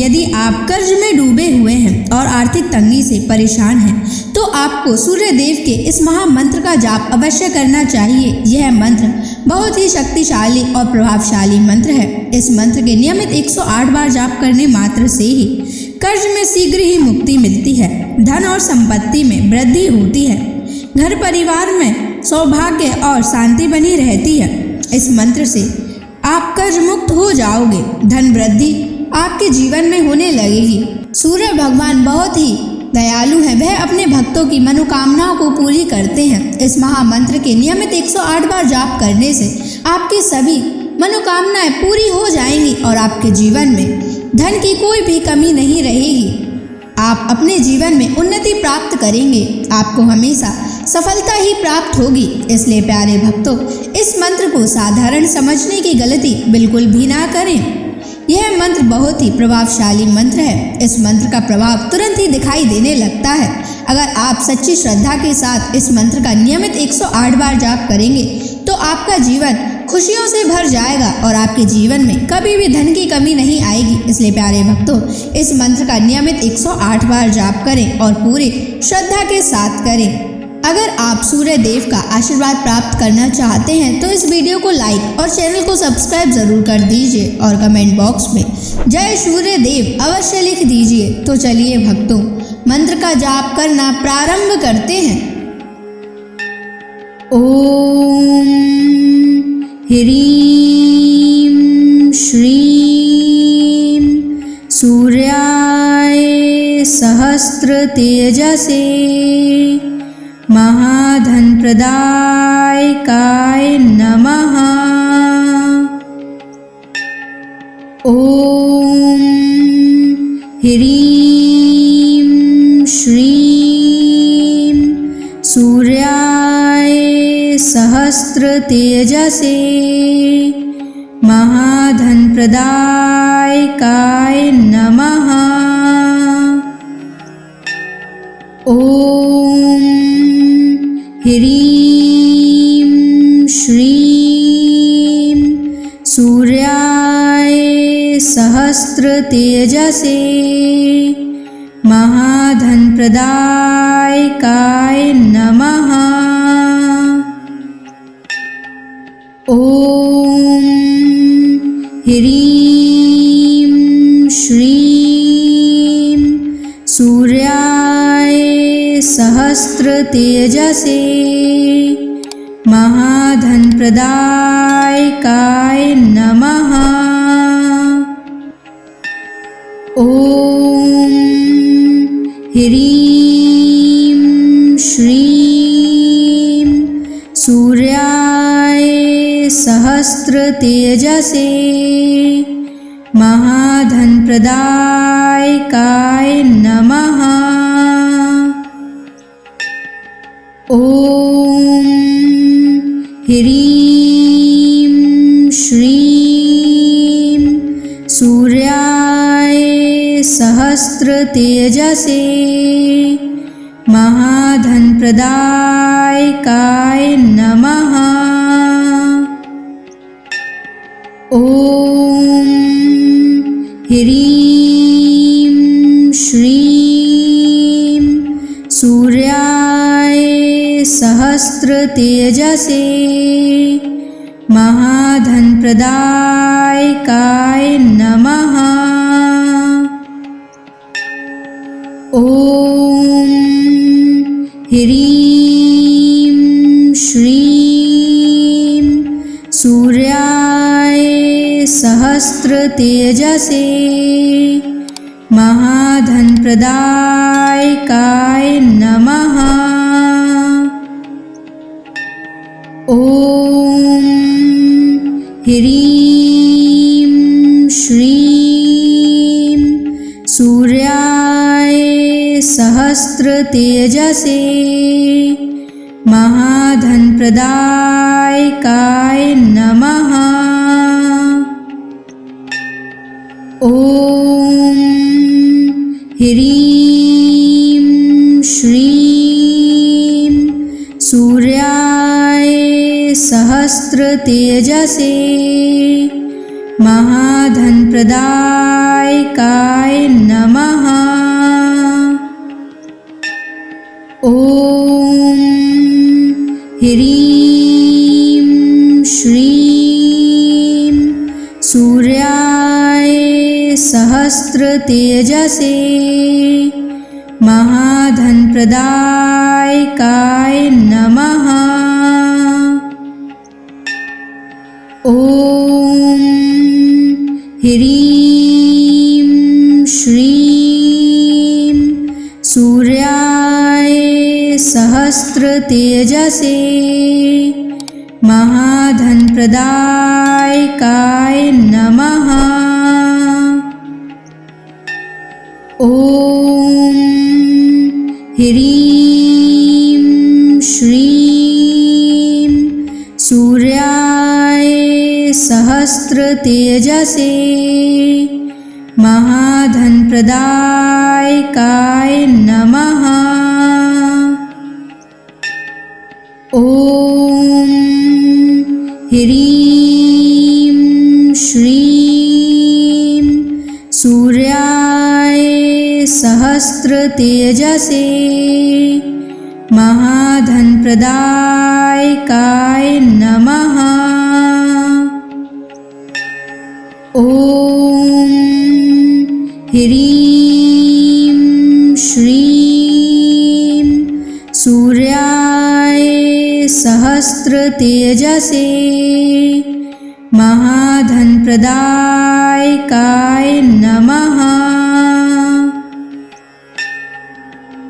यदि आप कर्ज में डूबे हुए हैं और आर्थिक तंगी से परेशान हैं, तो आपको सूर्य देव के इस महामंत्र का जाप अवश्य करना चाहिए। यह मंत्र बहुत ही शक्तिशाली और प्रभावशाली मंत्र है। इस मंत्र के नियमित 108 बार जाप करने मात्र से ही कर्ज में शीघ्र ही मुक्ति मिलती है, धन और संपत्ति में वृद्धि होती है, घर परिवार में सौभाग्य और शांति बनी रहती है। इस मंत्र से आप कर्ज मुक्त हो जाओगे, धन वृद्धि आपके जीवन में होने लगेगी। सूर्य भगवान बहुत ही दयालु हैं, वह अपने भक्तों की मनोकामनाओं को पूरी करते हैं। इस महामंत्र के नियमित 108 बार जाप करने से आपकी सभी मनोकामनाएं पूरी हो जाएंगी और आपके जीवन में धन की कोई भी कमी नहीं रहेगी। आप अपने जीवन में उन्नति प्राप्त करेंगे, आपको हमेशा सफलता ही प्राप्त होगी। इसलिए प्यारे भक्तों, इस मंत्र को साधारण समझने की गलती बिल्कुल भी ना करें। यह मंत्र बहुत ही प्रभावशाली मंत्र है। इस मंत्र का प्रभाव तुरंत ही दिखाई देने लगता है। अगर आप सच्ची श्रद्धा के साथ इस मंत्र का नियमित 108 बार जाप करेंगे तो आपका जीवन खुशियों से भर जाएगा और आपके जीवन में कभी भी धन की कमी नहीं आएगी। इसलिए प्यारे भक्तों, इस मंत्र का नियमित 108 बार जाप करें और पूरी श्रद्धा के साथ करें। अगर आप सूर्य देव का आशीर्वाद प्राप्त करना चाहते हैं तो इस वीडियो को लाइक और चैनल को सब्सक्राइब जरूर कर दीजिए और कमेंट बॉक्स में जय सूर्य देव अवश्य लिख दीजिए। तो चलिए भक्तों, मंत्र का जाप करना प्रारंभ करते हैं। ओम ह्रीं श्रीं सूर्याय सहस्र तेजसे महाधन प्रदायकाय नमः। ओम ह्रीं श्रीं सूर्याय सहस्र तेजसे महाधन प्रदायकाय नमः। ओम ह्रीं श्रीं सूर्याय सहस्र तेजसे महाधन प्रदायकाय नमः। ओम ह्रीं श्रीं सूर्याय सहस्र तेजसे महाधन प्रदायकाय नमः। ओम ह्रीं श्रीं सूर्याय सहस्र तेजसे महाधन प्रदायकाय नमः। ओम ह्रीं श्रीं सूर्याय सहस्र तेजसे महाधन प्रदायकाय नमः। ओम ह्रीं श्रीं सूर्याय सहस्र तेजसे महाधन प्रदायकाय नमः। ओम ह्रीं श्रीं सूर्याय सहस्र तेजसे महाधन प्रदायकाय नमः। ओम ह्रीं श्रीं सूर्याय सहस्र तेजसे महाधन प्रदायकाय नमः। ओम ह्रीं श्रीं सूर्याय सहस्र तेजसे महाधनप्रदायकाय नमः। ॐ ह्रीं श्रीं सूर्याय सहस्रतेजसे महाधनप्रदायकाय नमः। ॐ ह्रीं श्रीं सूर्याय सहस्रतेजसे महाधनप्रदायकाय नमः। ॐ ह्रीं श्रीं सूर्याय सहस्रतेजसे महाधनप्रदायकाय नमः। ॐ ह्रीं श्रीं सूर्याय सहस्रतेजसे महाधनप्रदायकाय नमः। ॐ ह्रीं श्रीं सूर्याय सहस्रतेजसे महाधनप्रदायकाय नमः।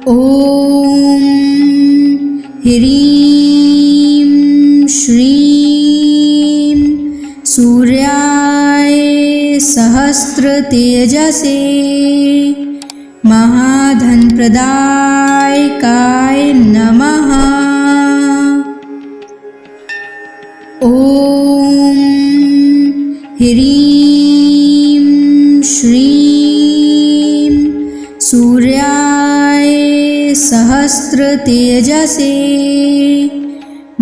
ॐ ह्रीं श्रीं सूर्याय सहस्रतेजसे महाधनप्रदायकाय नमः। ॐ ह्रीं श्रीं सूर्याय सहस्रतेजसे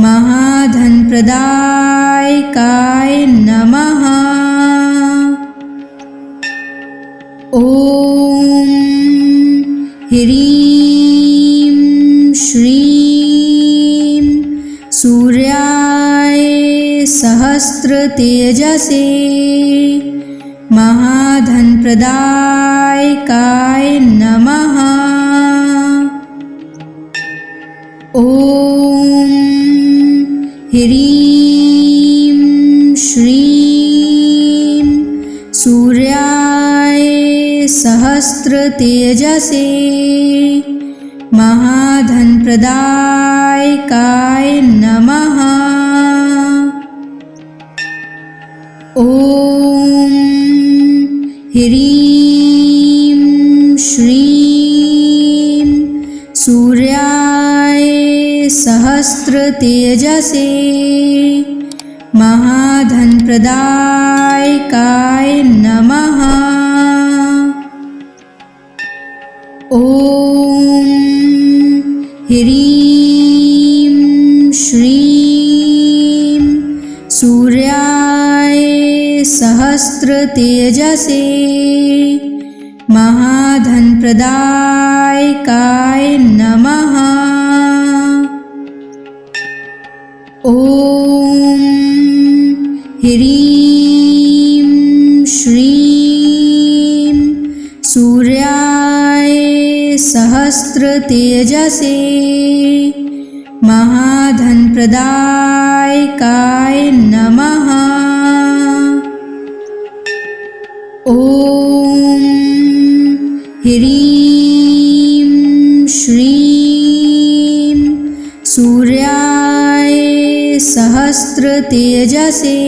महाधनप्रदायकाय नमः। ॐ ह्रीं श्रीं सूर्याय सहस्रतेजसे महाधनप्रदायकाय नमः। ॐ ह्रीं श्रीं सूर्याय सहस्रतेजसे महाधनप्रदायकाय नमः। ॐ ह्रीं श्रीं सूर्याय सहस्रतेजसे महाधनप्रदायकाय नमः। ॐ ह्रीं श्रीं सूर्याय सहस्रतेजसे महाधनप्रदायकाय नमः। ॐ ह्रीं श्रीं सूर्याय सहस्रतेजसे महाधनप्रदायकाय नमः। ॐ ह्रीं श्रीं सूर्याय सहस्रतेजसे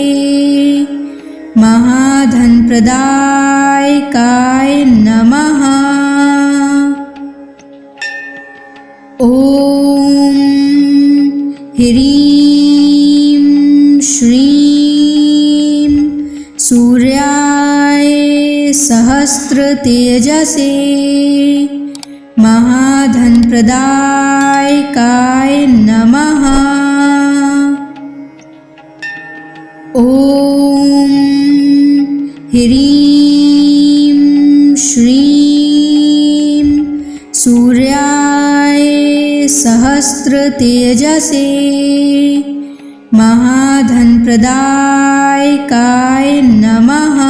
महाधनप्रदायकाय नमः। ॐ ह्रीं श्रीं सूर्याय सहस्रतेजसे महाधनप्रदायकाय नमः। ॐ ह्रीं श्रीं सूर्याय सहस्रतेजसे महाधनप्रदायकाय नमः।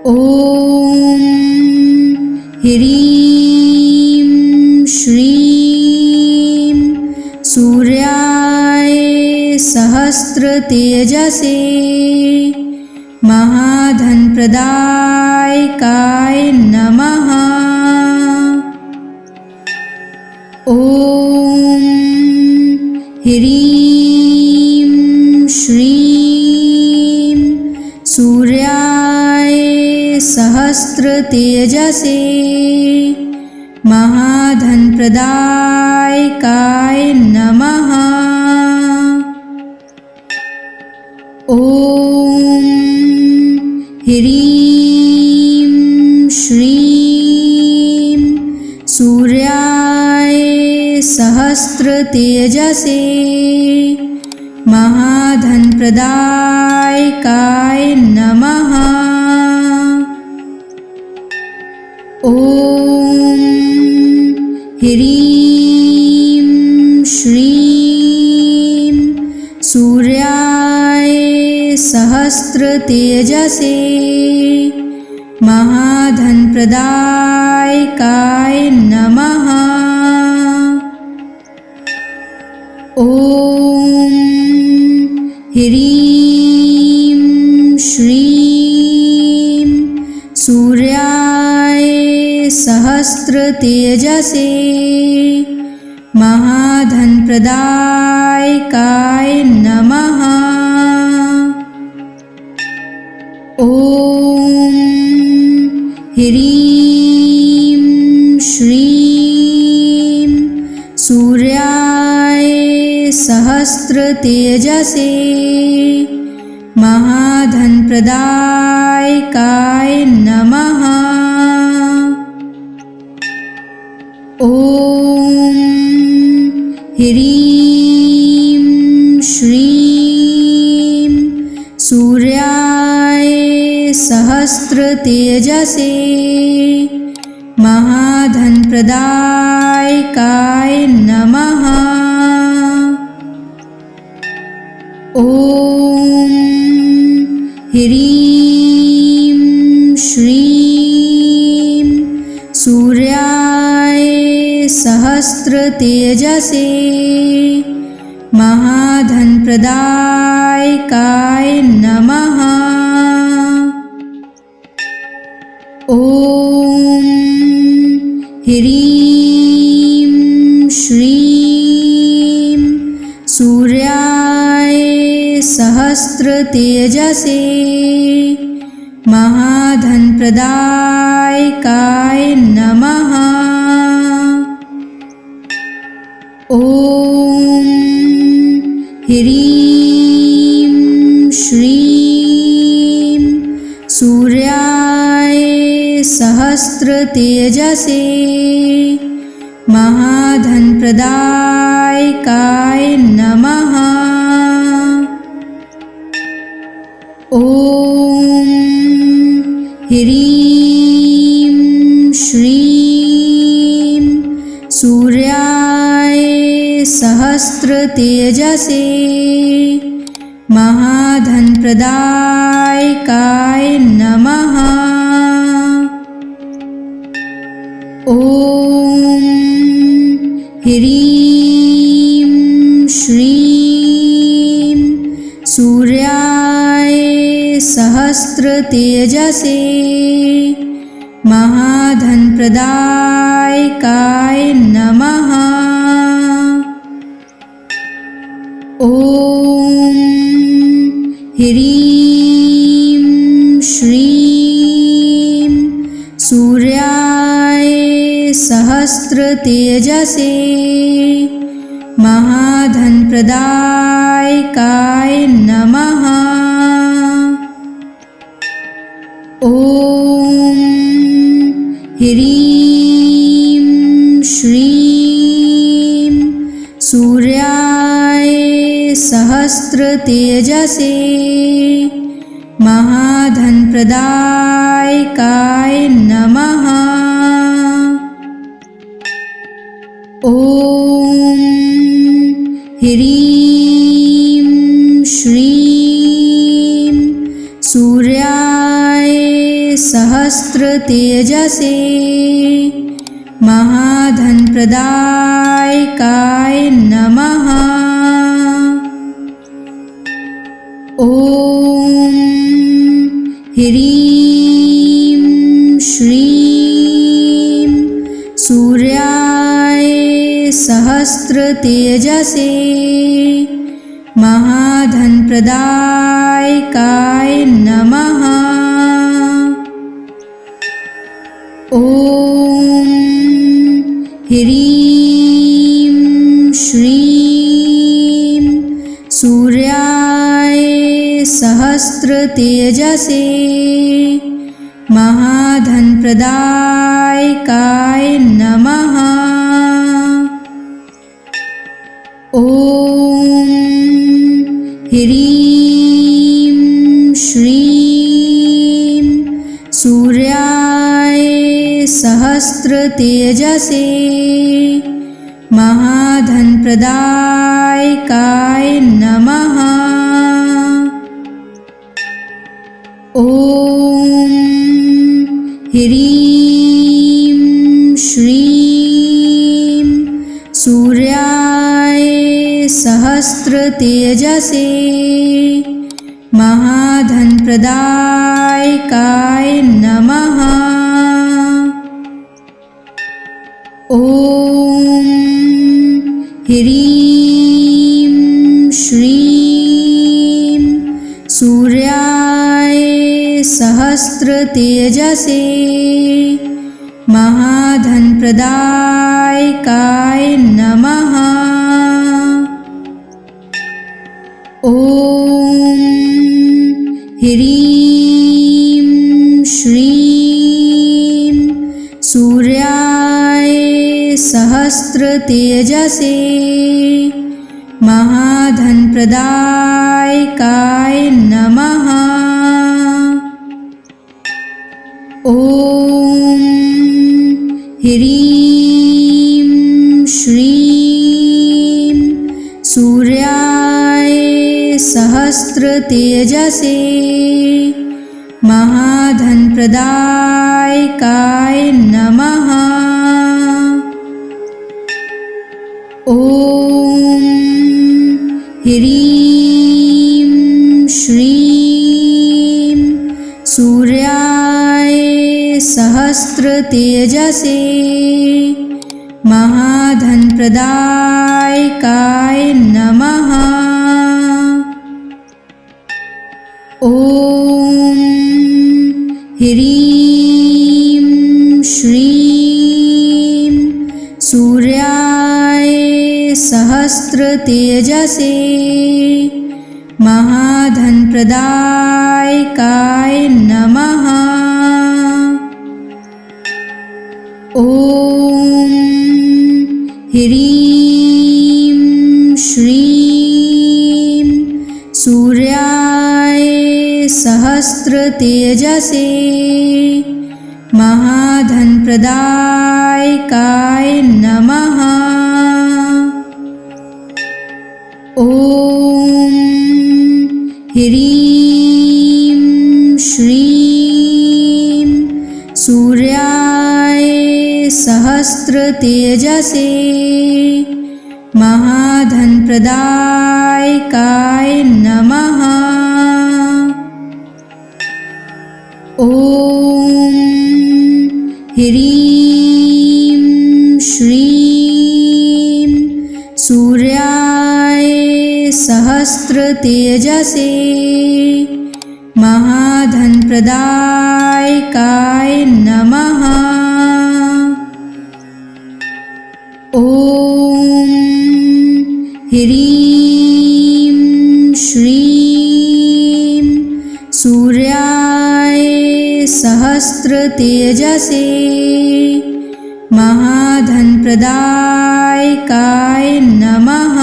ॐ ह्रीं श्रीं सूर्याय सहस्रतेजसे महाधनप्रदायकाय नमः। ॐ ह्रीं श्रीं सूर्याय सहस्रतेजसे महाधनप्रदायकाय नमः। ॐ ह्रीं श्रीं सूर्याय सहस्रतेजसे महाधनप्रदायकाय नमः। ॐ ह्रीं श्रीं सूर्याय सहस्रतेजसे महाधनप्रदायकाय नमः। ॐ ह्रीं श्रीं सूर्याय सहस्रतेजसे महाधनप्रदायकाय नमः। ॐ ह्रीं श्रीं सूर्याय सहस्रतेजसे महाधनप्रदायकाय नमः। ॐ ह्रीं श्रीं सूर्याय सहस्रतेजसे महाधनप्रदायकाय नमः। ॐ ह्रीं श्रीं सूर्याय सहस्रतेजसे महाधनप्रदायकाय नमः। ॐ ह्रीं श्रीं सूर्याय सहस्रतेजसे महाधनप्रदायकाय नमः। ॐ ह्रीं श्रीं सूर्याय सहस्रतेजसे महाधनप्रदायकाय नमः। ॐ ह्रीं श्रीं सूर्याय सहस्रतेजसे महाधनप्रदायकाय नमः। ॐ ह्रीं श्रीं सूर्याय सहस्रतेजसे महाधनप्रदायकाय नमः। ॐ ह्रीं श्रीं सूर्याय सहस्रतेजसे महाधनप्रदायकाय नमः। ॐ ह्रीं श्रीं सूर्याय सहस्त्रतेजसे महाधनप्रदायकाय नमः। ॐ ह्रीं श्रीं सूर्याय सहस्त्रतेजसे महाधनप्रदायकाय नमः। ॐ ह्रीं श्रीं सूर्याय सहस्त्रतेजसे महाधनप्रदायकाय नमः। ॐ ह्रीं श्रीं सूर्याय सहस्त्रतेजसे महाधनप्रदायकाय नमः। ॐ ह्रीं श्रीं सूर्याय सहस्त्रतेजसे महाधनप्रदायकाय नमः। ॐ ह्रीं श्रीं सूर्याय सहस्त्रतेजसे महाधनप्रदायकाय नमः। ॐ ह्रीं श्रीं सूर्याय सहस्त्रतेजसे महाधनप्रदायकाय नमः। ॐ ह्रीं श्रीं सूर्याय सहस्त्रतेजसे महाधनप्रदायकाय नमः। ॐ ह्रीं श्रीं सूर्याय सहस्त्रतेजसे महाधनप्रदायकाय नमः। ॐ ह्रीं श्रीं सूर्याय सहस्त्रतेजसे महाधनप्रदायकाय नमः। ॐ ह्रीं श्रीं सूर्याय सहस्त्रतेजसे महाधनप्रदायकाय नमः। ॐ ह्रीं श्रीं सूर्याय सहस्त्रतेजसे महाधनप्रदायकाय नमः। ॐ ह्रीं श्रीं सूर्याय सहस्त्रतेजसे महाधनप्रदायकाय नमः। ॐ ह्रीं श्रीं सूर्याय सहस्त्रतेजसे महाधनप्रदायकाय नमः। ॐ ह्रीं श्रीं सूर्याय सहस्त्रतेजसे महाधनप्रदायकाय नमः।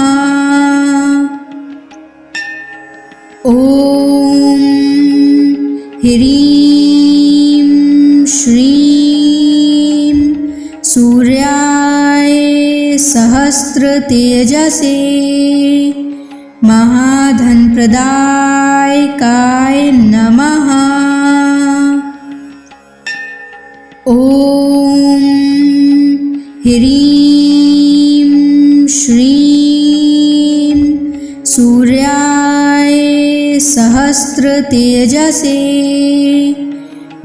सहस्रतेजसे महाधनप्रदायकाय नमः। ॐ ह्रीं श्रीं सूर्याय सहस्रतेजसे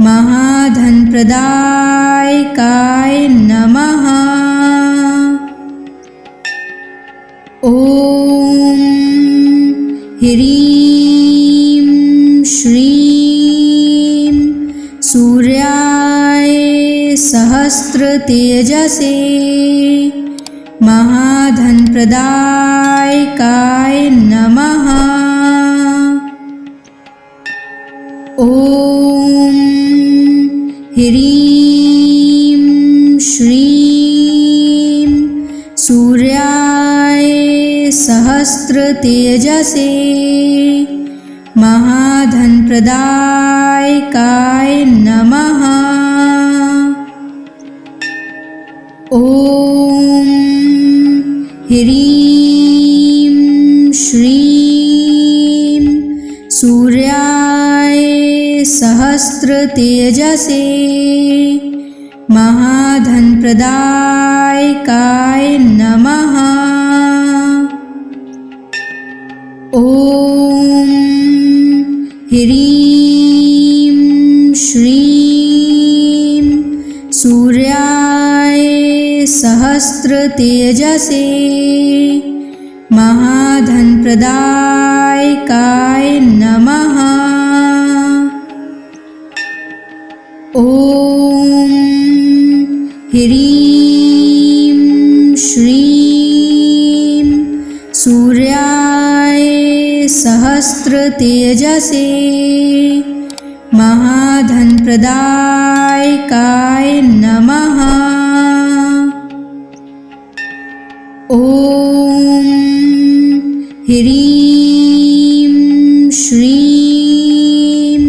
महाधनप्रदायकाय नमः। ॐ ह्रीं श्रीं सूर्याय सहस्रतेजसे महाधनप्रदायकाय नमः। ॐ ह्रीं श्रीं सूर्याय सहस्रतेजसे महाधनप्रदायकाय नमः। ॐ ह्रीं श्रीं सूर्याय सहस्रतेजसे महाधनप्रदायकाय नमः। ॐ ह्रीं श्रीं सूर्याय सहस्रतेजसे महाधनप्रदायकाय नमः। ॐ ह्रीं श्रीं सूर्याय सहस्रतेजसे महाधनप्रदायकाय नमः। ॐ ह्रीं श्रीं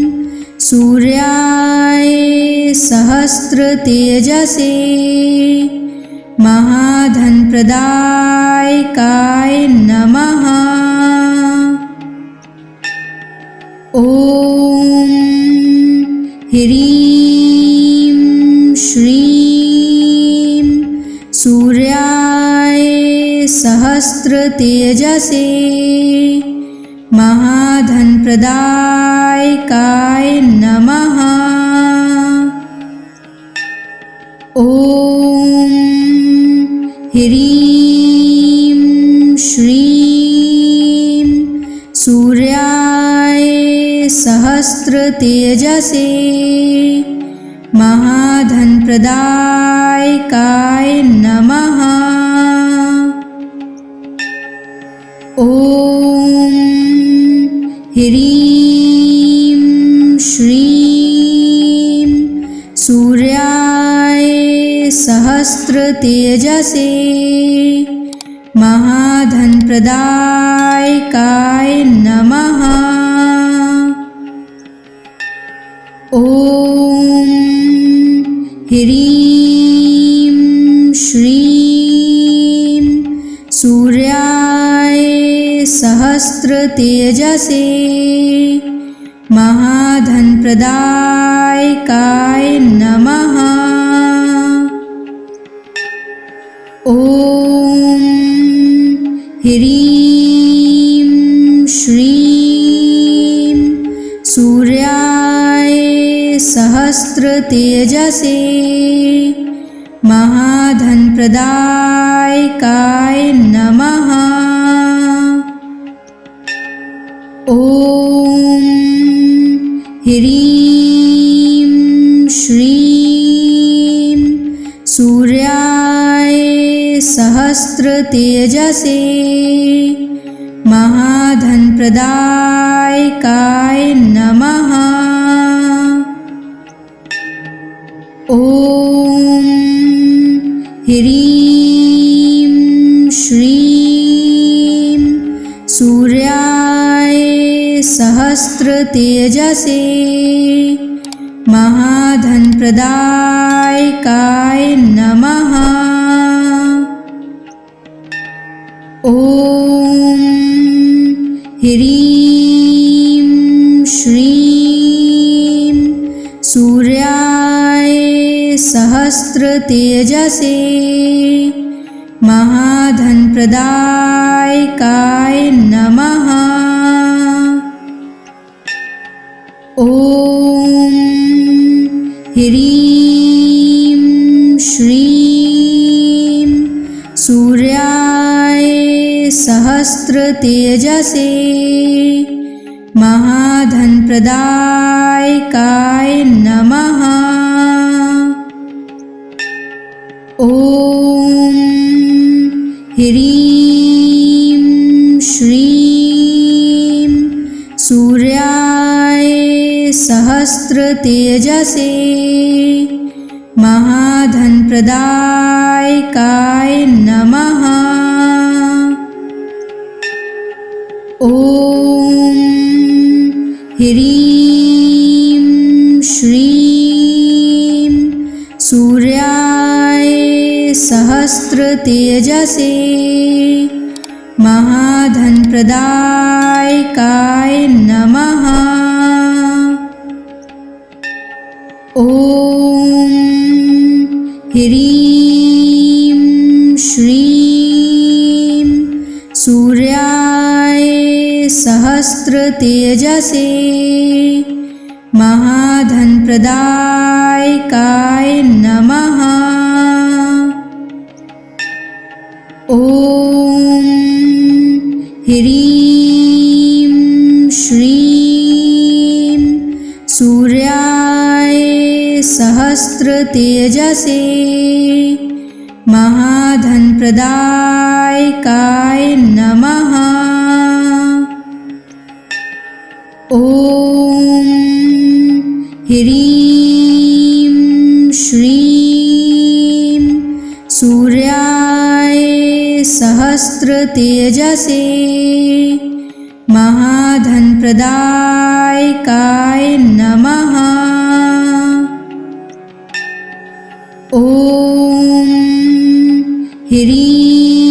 सूर्याय सहस्रतेजसे महाधनप्रदायकाय नमः। ॐ ह्रीं श्रीं सूर्याय सहस्रतेजसे महाधनप्रदायकाय नमः। ॐ ह्रीं श्रीं सूर्याय सहस्रतेजसे महाधनप्रदायकाय नमः। ॐ ह्रीं श्रीं सूर्याय सहस्रतेजसे महाधनप्रदायकाय नमः। ॐ ह्रीं श्रीं सूर्याय सहस्रतेजसे महाधनप्रदायकाय नमः। ॐ ह्रीं श्रीं सूर्याय सहस्रतेजसे महाधनप्रदायकाय नमः। ॐ ह्रीं श्रीं सूर्याय सहस्रतेजसे महाधनप्रदायकाय नमः। ॐ ह्रीं श्रीं सूर्याय सहस्रतेजसे महाधनप्रदायकाय नमः। ॐ ह्रीं श्रीं सूर्याय सहस्रतेजसे महाधनप्रदायकाय नमः। ॐ ह्रीं श्रीं सूर्याय सहस्रतेजसे महाधनप्रदायकाय नमः। ॐ ह्रीं श्रीं सूर्याय सहस्रतेजसे महाधनप्रदायकाय नमः। ॐ ह्रीं श्रीं सूर्याय सहस्रतेजसे महाधनप्रदायकाय नमः। ॐ ह्रीं श्रीं सूर्याय सहस्रतेजसे महाधनप्रदायकाय नमः। ॐ ह्रीं श्रीं सूर्याय सहस्रतेजसे महाधनप्रदायकाय नमः। ॐ ह्रीं श्रीं सूर्याय सहस्रतेजसे महाधनप्रदायकाय नमः। ॐ ह्रीं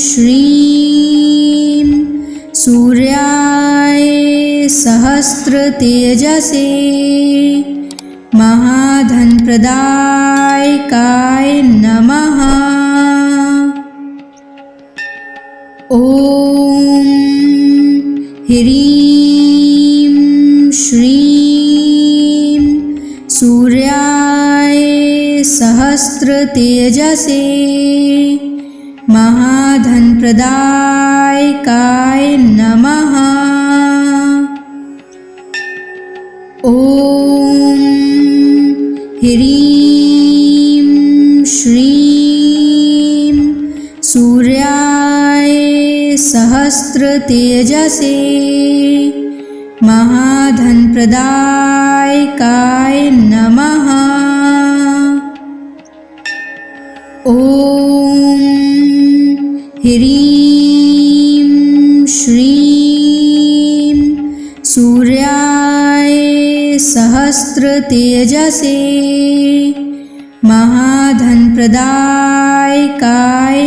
श्रीं सूर्याय सहस्रतेजसे महाधनप्रदायकाय नमः। ॐ ह्रीं श्रीं सूर्याय सहस्रतेजसे महाधनप्रदायकाय नमः। ॐ ह्रीं श्रीं सूर्याय सहस्रतेजसे महाधनप्रदायकाय नमः। ॐ ह्रीं श्रीं सूर्याय सहस्रतेजसे महाधनप्रदायकाय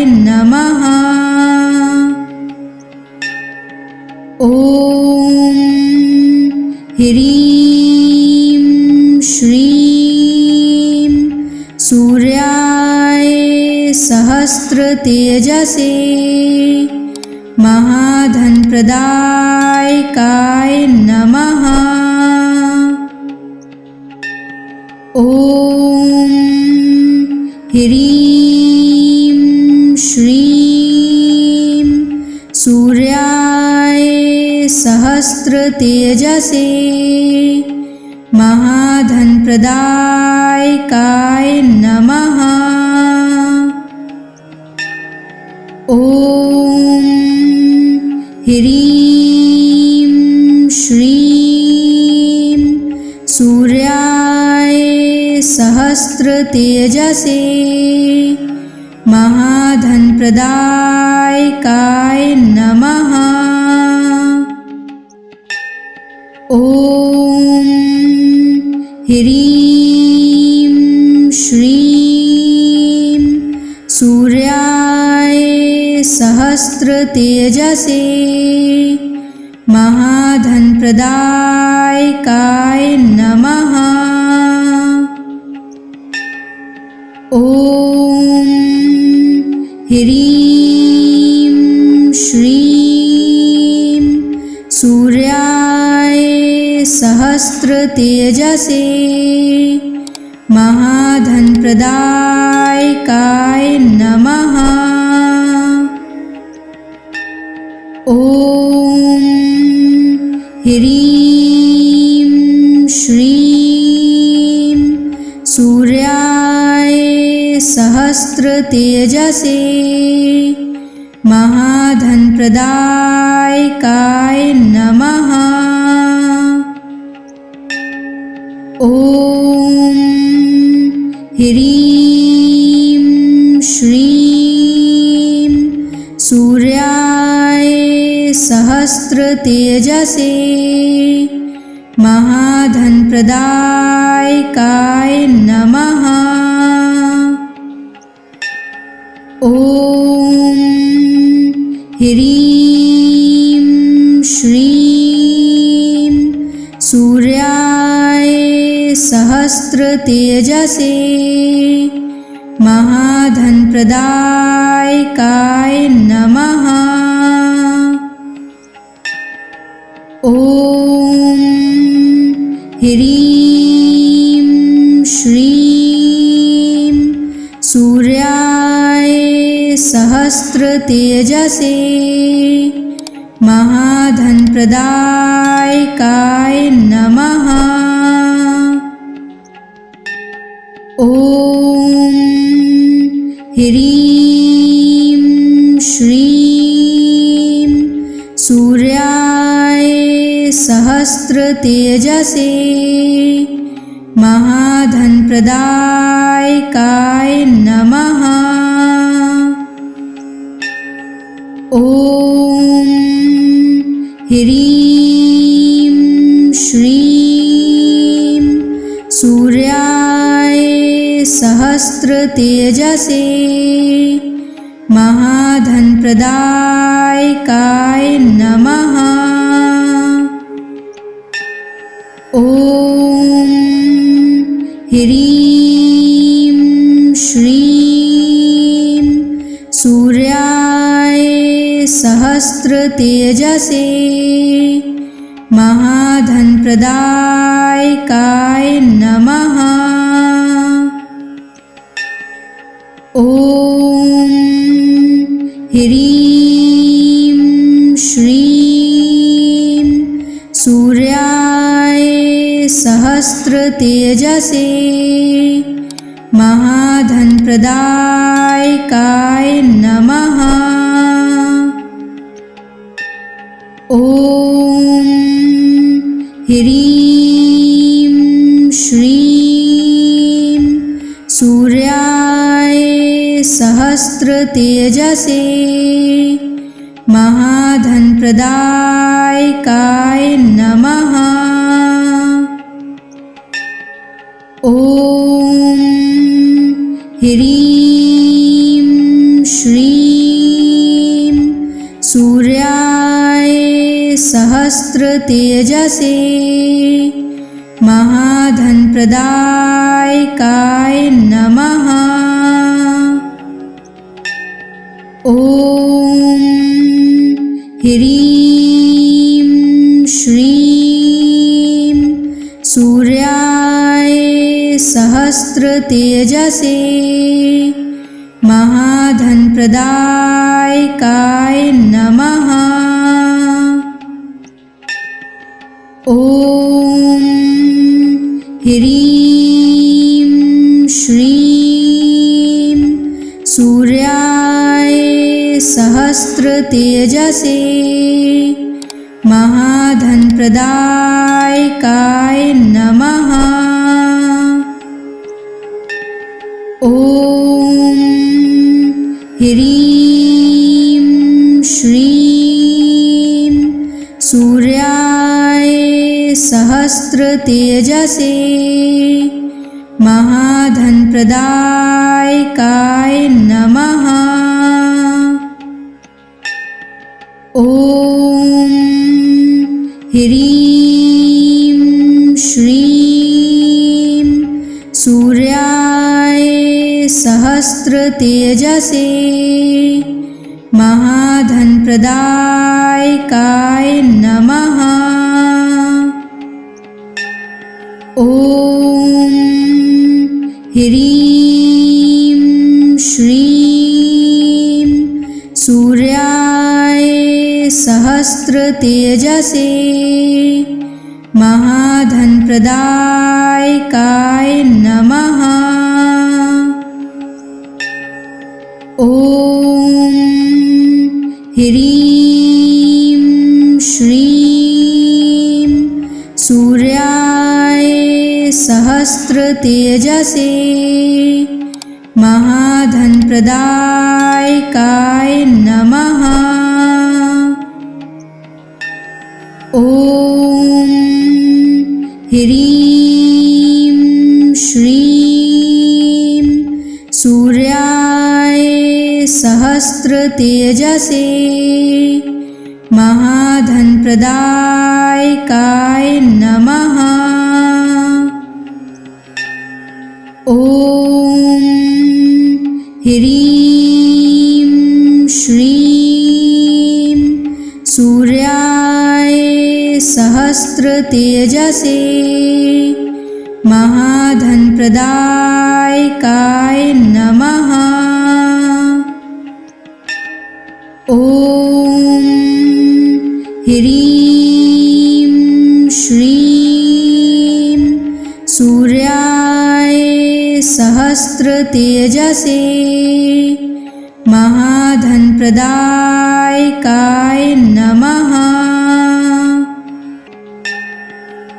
नमः। ॐ ह्रीं श्रीं सूर्याय सहस्रतेजसे महाधनप्रदायकाय नमः। ॐ ह्रीं श्रीं सूर्याय सहस्रतेजसे महाधनप्रदायकाय नमः। ॐ ह्रीं श्रीं सूर्याय सहस्रतेजसे महाधनप्रदायकाय नमः। ॐ ह्रीं श्रीं सूर्याय सहस्रतेजसे महाधनप्रदायकाय नमः। ॐ ह्रीं श्रीं सूर्याय सहस्रतेजसे महाधनप्रदायकाय नमः। ॐ ह्रीं श्रीं सूर्याय सहस्रतेजसे महाधनप्रदायकाय नमः। ॐ ह्रीं श्रीं सूर्याय सहस्रतेजसे महाधनप्रदायकाय नमः। ॐ ह्रीं श्रीं सूर्याय सहस्रतेजसे महाधनप्रदायकाय नमः। ॐ ह्रीं श्रीं सूर्याय सहस्रतेजसे महाधनप्रदायकाय नमः। ॐ ह्रीं श्रीं सूर्याय सहस्रतेजसे महाधनप्रदायकाय नमः। ॐ ह्रीं श्रीं सूर्याय सहस्रतेजसे महाधनप्रदायकाय नमः। ॐ ह्रीं श्रीं सूर्याय सहस्रतेजसे महाधनप्रदायकाय नमः। ॐ ह्रीं श्रीं सूर्याय सहस्रतेजसे महाधनप्रदायकाय नमः। ॐ ह्रीं श्रीं सूर्याय सहस्रतेजसे महाधनप्रदायकाय नमः। ॐ ह्रीं श्रीं सूर्याय सहस्रतेजसे महाधनप्रदायकाय नमः। ॐ ह्रीं श्रीं सूर्याय सहस्रतेजसे महाधनप्रदायकाय नमः। ॐ ह्रीं श्रीं सूर्याय सहस्रतेजसे महाधनप्रदायकाय नमः। ॐ ह्रीं श्रीं सूर्याय सहस्रतेजसे महाधनप्रदायकाय नमः। ॐ ह्रीं श्रीं सूर्याय सहस्रतेजसे महाधनप्रदायकाय नमः। ॐ ह्रीं श्रीं सूर्याय सहस्रतेजसे महाधनप्रदायकाय नमः। ॐ ह्रीं श्रीं सूर्याय सहस्रतेजसे महाधनप्रदायकाय नमः। ॐ ह्रीं श्रीं सूर्याय सहस्रतेजसे महाधनप्रदायकाय नमः। ॐ ह्रीं श्रीं सूर्याय सहस्रतेजसे महाधनप्रदायकाय नमः। ॐ ह्रीं श्रीं सूर्याय सहस्रतेजसे महाधनप्रदायकाय नमः।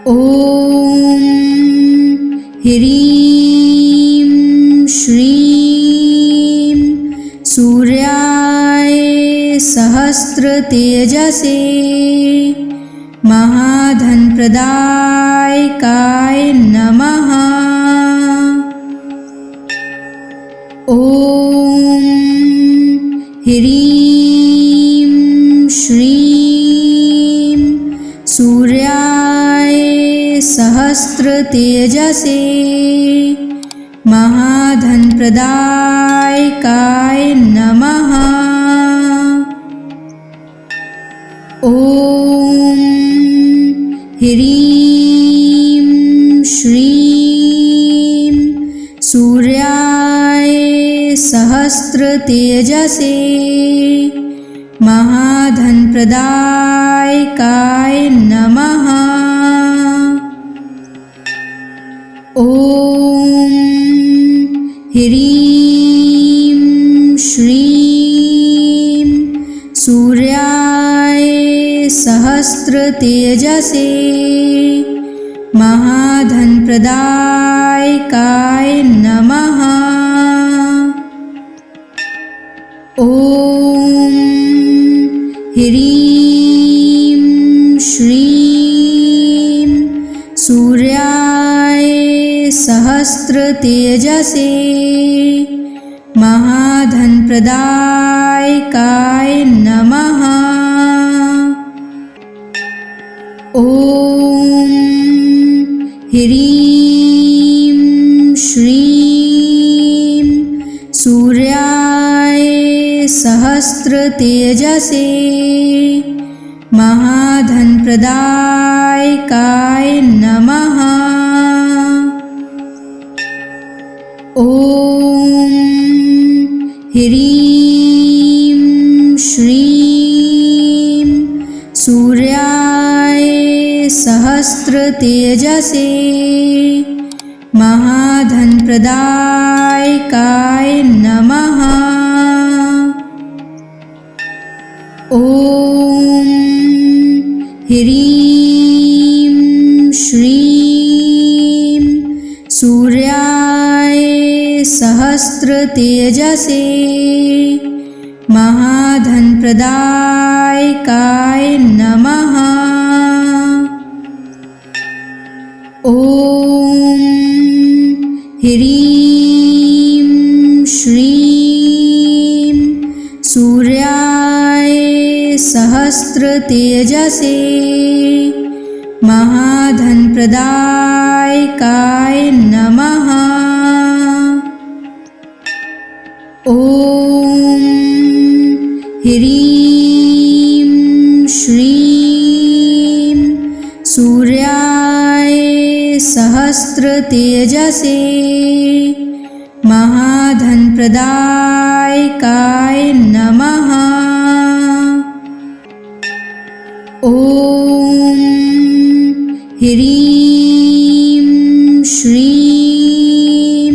ॐ ह्रीं श्रीं सूर्याय सहस्रतेजसे महाधनप्रदायकाय नमः। ॐ ह्रीं श्रीं सूर्याय सहस्रतेजसे महाधनप्रदायकाय नमः। ॐ ह्रीं श्रीं सूर्याय सहस्रतेजसे महाधनप्रदायकाय नमः। ॐ ह्रीं श्रीं सूर्याय सहस्रतेजसे महाधनप्रदायकाय नमः। ॐ ह्रीं श्रीं सूर्याय सहस्रतेजसे महाधनप्रदायकाय नमः। ॐ ह्रीं श्रीं सूर्याय सहस्रतेजसे महाधनप्रदायकाय नमः। ॐ ह्रीं श्रीं सूर्याय सहस्रतेजसे महाधनप्रदायकाय नमः। ॐ ह्रीं श्रीं सूर्याय सहस्रतेजसे महाधनप्रदायकाय नमः। ॐ ह्रीं श्रीं सूर्याय सहस्त्रतेजसे महाधनप्रदायकाय नमः। ॐ ह्रीं श्रीं सूर्याय सहस्त्रतेजसे महाधनप्रदायकाय नमः। ॐ ह्रीं श्रीं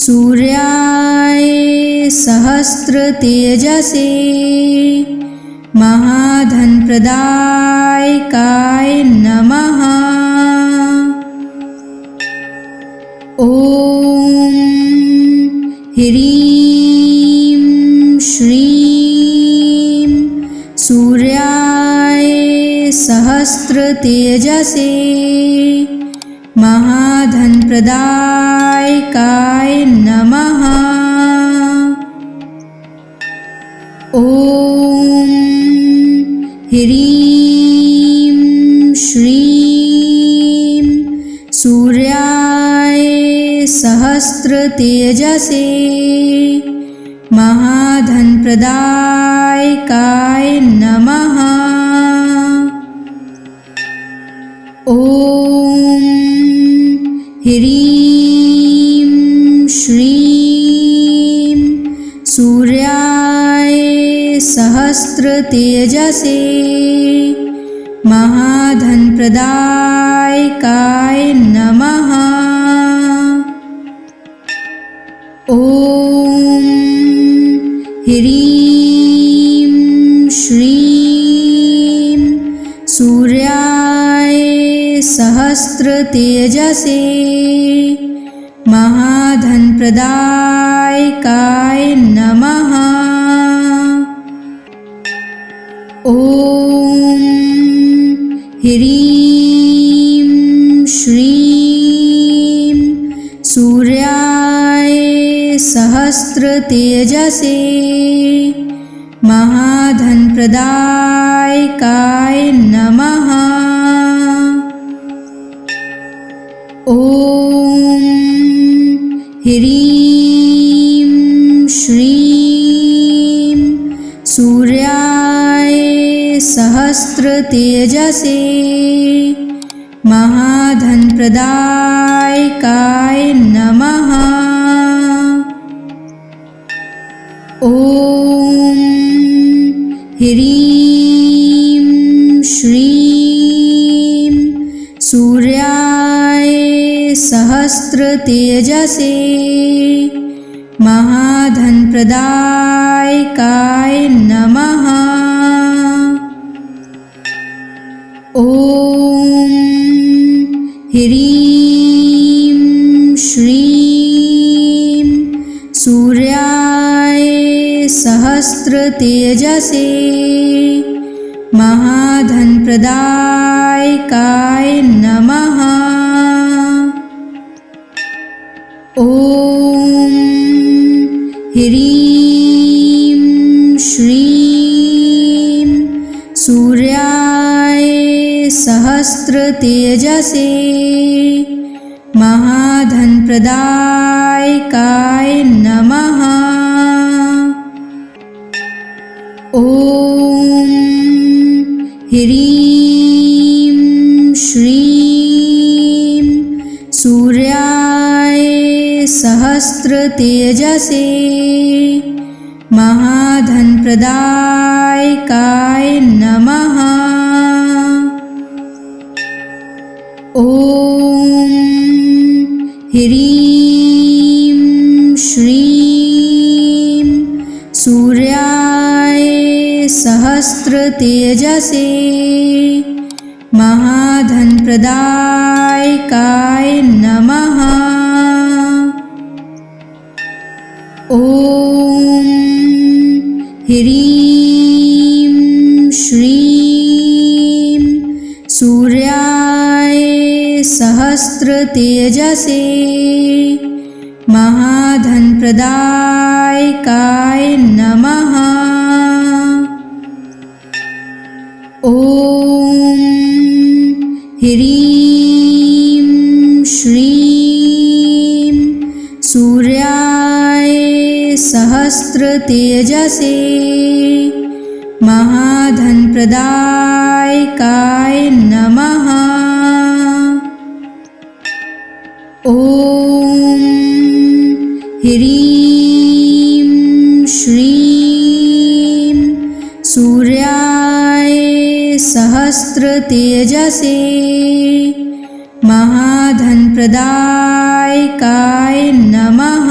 सूर्याय सहस्त्रतेजसे महाधनप्रदायकाय नमः। ॐ ह्रीं श्रीं सूर्याय सहस्त्रतेजसे महाधनप्रदायकाय नमः। ॐ ह्रीं श्रीं सूर्याय सहस्त्रतेजसे महाधनप्रदायकाय नमः। ॐ ह्रीं श्रीं सूर्याय सहस्त्रतेजसे महाधनप्रदायकाय नमः। ॐ ह्रीं श्रीं सूर्याय सहस्त्रतेजसे महाधनप्रदायकाय नमः। ॐ ह्रीं श्रीं सूर्याय सहस्त्रतेजसे महाधनप्रदायकाय नमः। ॐ ह्रीं श्रीं सूर्याय सहस्त्रतेजसे महाधनप्रदायकाय नमः। ॐ ह्रीं श्रीं सूर्याय सहस्त्रतेजसे महाधनप्रदायकाय नमः। ॐ ह्रीं श्रीं सूर्याय सहस्त्रतेजसे महाधनप्रदायकाय नमः। ॐ ह्रीं श्रीं सूर्याय सहस्त्रतेजसे महाधनप्रदायकाय नमः। ॐ ह्रीं श्रीं सूर्याय सहस्त्रतेजसे महाधनप्रदायकाय नमः। ॐ ह्रीं श्रीं सूर्याय सहस्त्रतेजसे महाधनप्रदायकाय नमः। ॐ ह्रीं श्रीं सूर्याय सहस्त्रतेजसे महाधनप्रदायकाय नमः। ॐ ह्रीं श्रीं सूर्याय सहस्रतेजसे महाधनप्रदायकाय नमः। ॐ ह्रीं श्रीं सूर्याय सहस्रतेजसे महाधनप्रदायकाय नमः।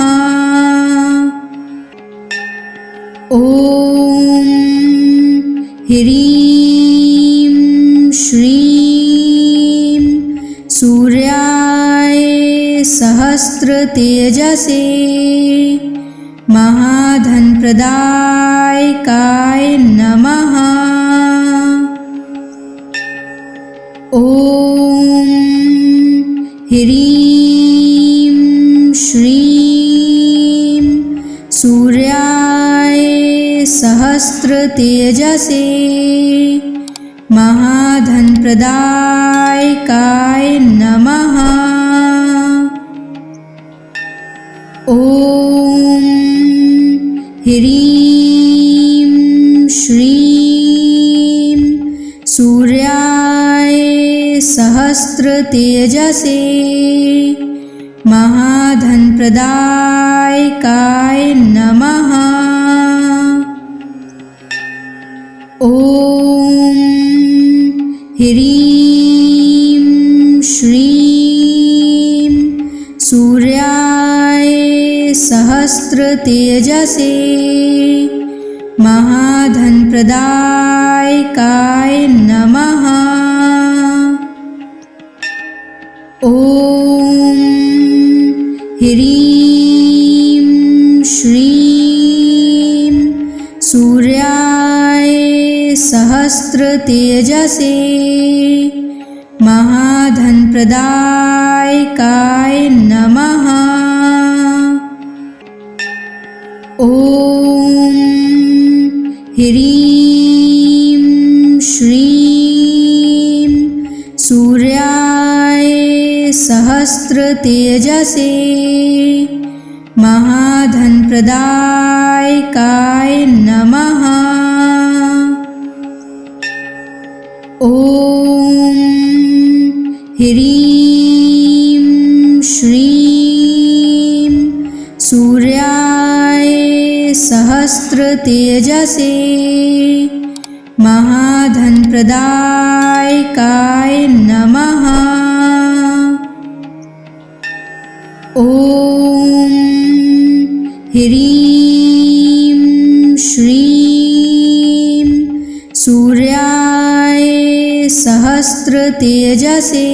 ॐ ह्रीं श्रीं सूर्याय सहस्रतेजसे महाधनप्रदायकाय नमः। ॐ ह्रीं श्रीं सूर्याय सहस्रतेजसे महाधनप्रदायकाय नमः। ॐ ह्रीं श्रीं सूर्याय सहस्रतेजसे महाधनप्रदायकाय नमः। ॐ ह्रीं श्रीं सूर्याय सहस्रतेजसे महाधनप्रदायकाय नमः। ॐ ह्रीं श्रीं सूर्याय सहस्रतेजसे महाधनप्रदायकाय नमः। ॐ ह्रीं श्रीं सूर्याय सहस्रतेजसे महाधनप्रदायकाय नमः। ॐ ह्रीं श्रीं सूर्याय सहस्रतेजसे महाधनप्रदायकाय नमः। ॐ ह्रीं श्रीं सूर्याय सहस्रतेजसे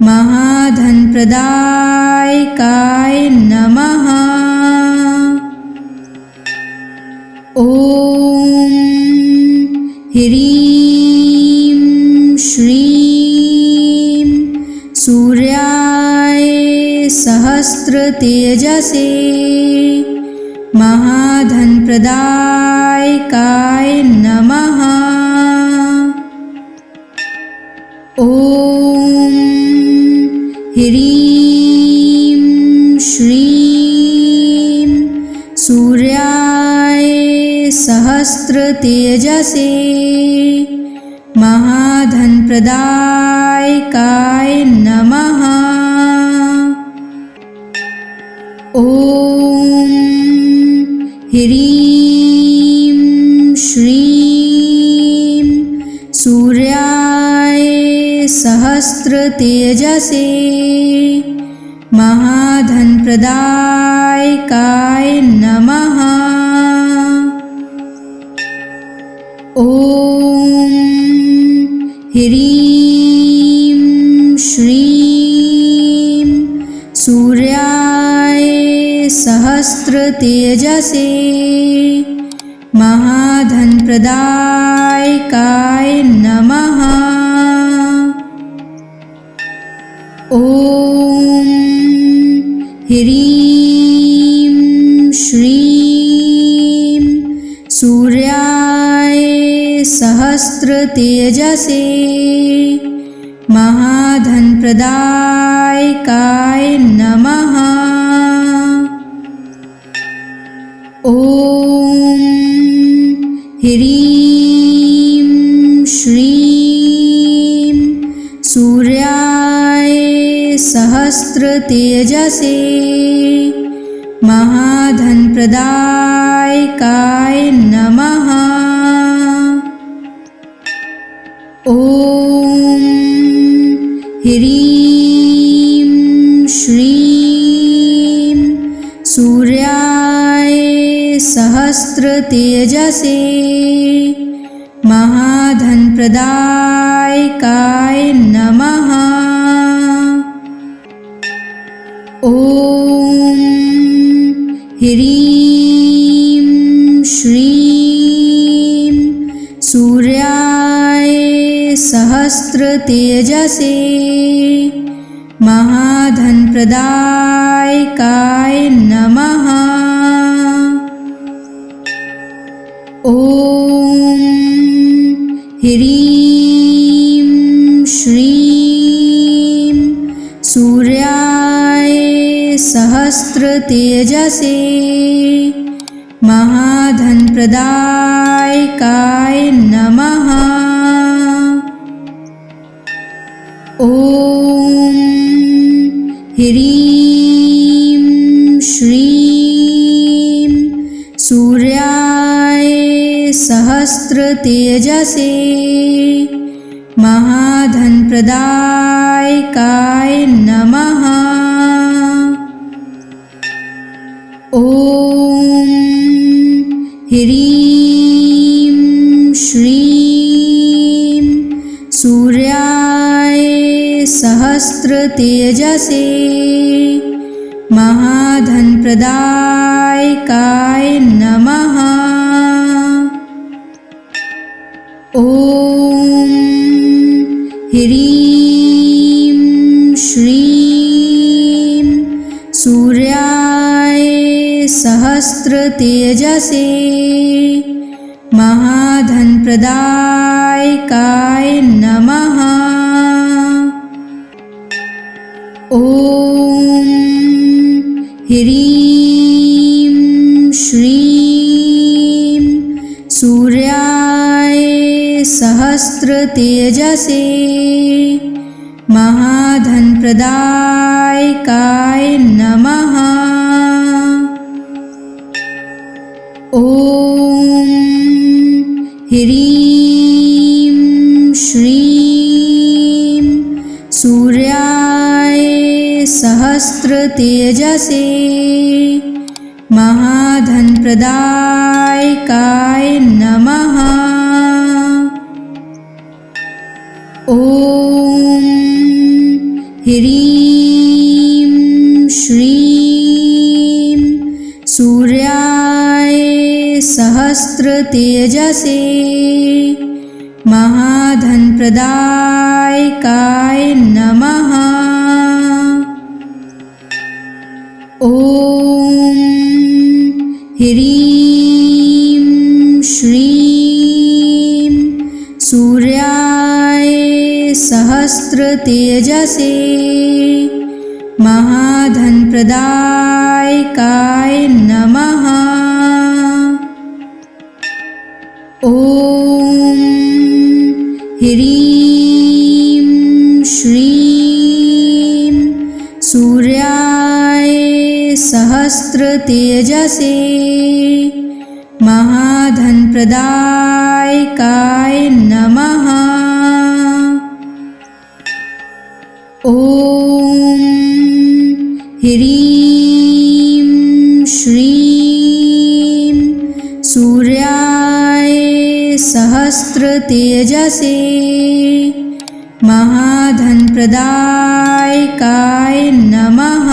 महाधनप्रदायकाय नमः। ॐ ह्रीं श्रीं सूर्याय सहस्रतेजसे महाधनप्रदायकाय नमः। ॐ ह्रीं श्रीं सूर्याय सहस्रतेजसे महाधनप्रदायकाय नमः। ॐ ह्रीं श्रीं सूर्याय सहस्रतेजसे महाधनप्रदायकाय नमः। ॐ ह्रीं श्रीं सूर्याय सहस्रतेजसे महाधनप्रदायकाय नमः। ॐ ह्रीं श्रीं सूर्याय सहस्रतेजसे महाधनप्रदायकाय नमः। ॐ ह्रीं श्रीं सूर्याय सहस्रतेजसे महाधनप्रदायकाय नमः। ॐ ह्रीं श्रीं सूर्याय सहस्रतेजसे महाधनप्रदायकाय नमः। ॐ ह्रीं श्रीं सूर्याय सहस्रतेजसे महाधनप्रदायकाय नमः। ॐ ह्रीं श्रीं सूर्याय सहस्रतेजसे महाधनप्रदायकाय नमः। ॐ ह्रीं श्रीं सूर्याय सहस्रतेजसे महाधनप्रदायकाय नमः। ॐ ह्रीं श्रीं सूर्याय सहस्रतेजसे महाधनप्रदायकाय नमः। ॐ ह्रीं श्रीं सूर्याय सहस्रतेजसे महाधनप्रदायकाय नमः। ॐ ह्रीं श्रीं सूर्याय सहस्रतेजसे महाधनप्रदायकाय नमः। ॐ ह्रीं श्रीं सूर्याय सहस्रतेजसे महाधनप्रदायकाय नमः। ॐ ह्रीं श्रीं सूर्याय सहस्रतेजसे महाधनप्रदायकाय नमः। ॐ ह्रीं श्रीं सूर्याय सहस्रतेजसे महाधनप्रदायकाय नमः। ॐ ह्रीं श्रीं सूर्याय सहस्रतेजसे महाधनप्रदायकाय नमः। ॐ ह्रीं श्रीं सूर्याय सहस्रतेजसे महाधनप्रदायकाय नमः।